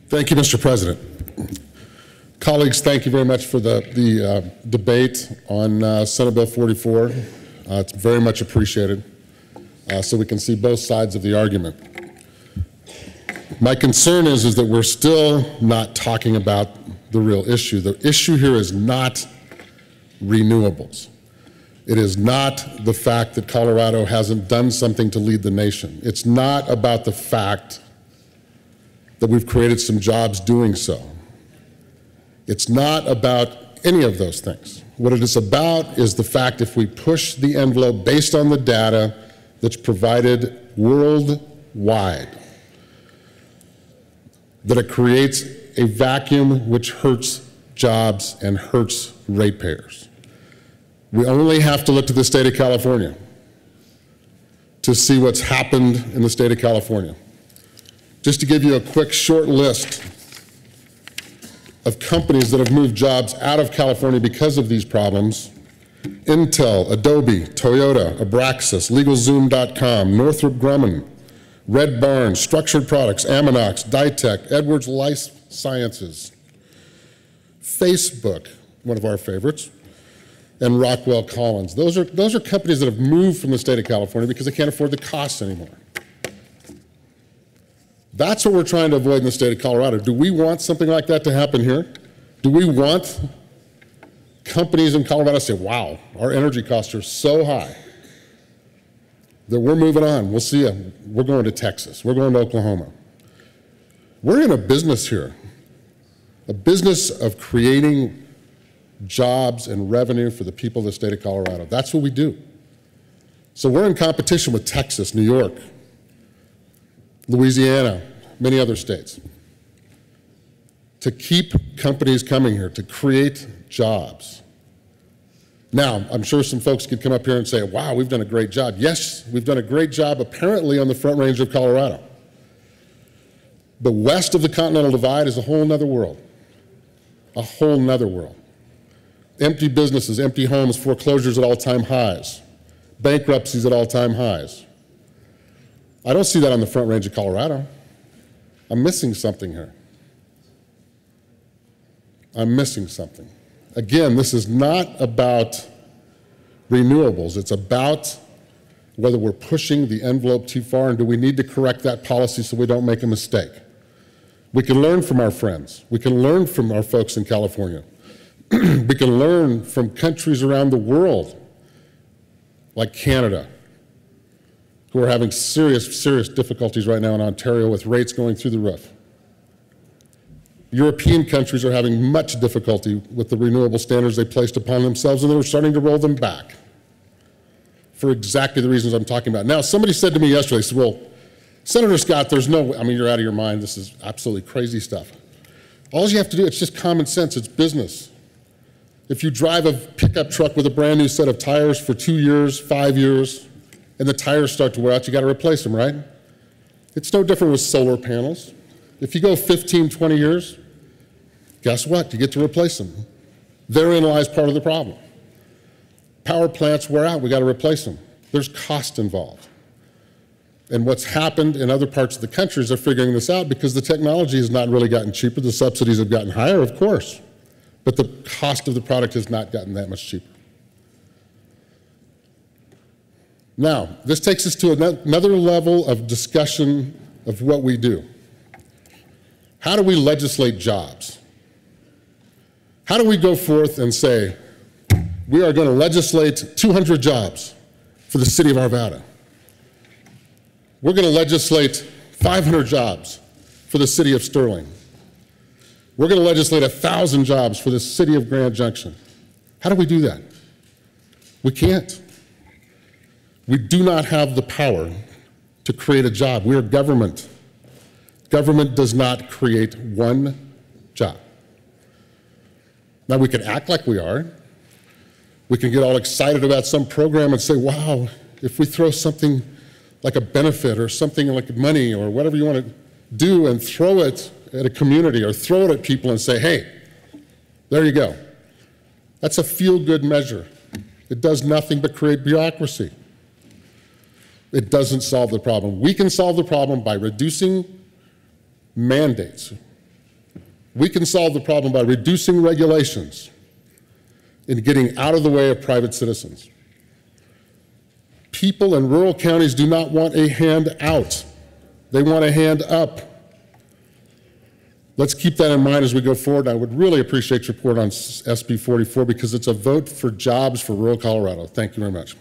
Thank you, Mr. President. Colleagues, thank you very much for the debate on Senate Bill 44. It's very much appreciated, so we can see both sides of the argument. My concern is that we're still not talking about the real issue. The issue here is not renewables. It is not the fact that Colorado hasn't done something to lead the nation. It's not about the fact that we've created some jobs doing so. It's not about any of those things. What it is about is the fact if we push the envelope based on the data that's provided worldwide, that it creates a vacuum which hurts jobs and hurts ratepayers. We only have to look to the state of California to see what's happened in the state of California. Just to give you a quick short list of companies that have moved jobs out of California because of these problems: Intel, Adobe, Toyota, Abraxas, LegalZoom.com, Northrop Grumman, Red Barn, Structured Products, Ammonox, Dytech, Edwards Life Sciences, Facebook, one of our favorites, and Rockwell Collins. Those are companies that have moved from the state of California because they can't afford the costs anymore. That's what we're trying to avoid in the state of Colorado. Do we want something like that to happen here? Do we want companies in Colorado to say, wow, our energy costs are so high that we're moving on, we'll see you, we're going to Texas, we're going to Oklahoma. We're in a business here, a business of creating jobs and revenue for the people of the state of Colorado. That's what we do. So we're in competition with Texas, New York, Louisiana, many other states, to keep companies coming here, to create jobs. Now, I'm sure some folks could come up here and say, wow, we've done a great job. Yes, we've done a great job apparently on the Front Range of Colorado. The west of the Continental Divide is a whole nother world, a whole nother world. Empty businesses, empty homes, foreclosures at all-time highs, bankruptcies at all-time highs. I don't see that on the Front Range of Colorado. I'm missing something here. I'm missing something. Again, this is not about renewables. It's about whether we're pushing the envelope too far, and do we need to correct that policy so we don't make a mistake. We can learn from our friends. We can learn from our folks in California. We can learn from countries around the world, like Canada, who are having serious, serious difficulties right now in Ontario with rates going through the roof. European countries are having much difficulty with the renewable standards they placed upon themselves, and they're starting to roll them back for exactly the reasons I'm talking about. Now, somebody said to me yesterday, they said, well, Senator Scott, there's no, I mean, you're out of your mind. This is absolutely crazy stuff. All you have to do, it's just common sense. It's business. If you drive a pickup truck with a brand new set of tires for 2 years, 5 years, and the tires start to wear out, you got to replace them, right? It's no different with solar panels. If you go 15, 20 years, guess what? You get to replace them. Therein lies part of the problem. Power plants wear out, we got to replace them. There's cost involved. And what's happened in other parts of the country is they're figuring this out because the technology has not really gotten cheaper. The subsidies have gotten higher, of course, but the cost of the product has not gotten that much cheaper. Now, this takes us to another level of discussion of what we do. How do we legislate jobs? How do we go forth and say, we are going to legislate 200 jobs for the city of Arvada? We're going to legislate 500 jobs for the city of Sterling. We're going to legislate 1,000 jobs for the city of Grand Junction. How do we do that? We can't. We do not have the power to create a job. We are government. Government does not create one job. Now, we can act like we are. We can get all excited about some program and say, wow, if we throw something like a benefit or something like money or whatever you want to do and throw it at a community or throw it at people and say, hey, there you go. That's a feel-good measure. It does nothing but create bureaucracy. It doesn't solve the problem. We can solve the problem by reducing mandates, We can solve the problem by reducing regulations and getting out of the way of private citizens. People in rural counties do not want a hand out. They want a hand up. Let's keep that in mind as we go forward. I would really appreciate your support on SB 44 because it's a vote for jobs for rural Colorado. Thank you very much.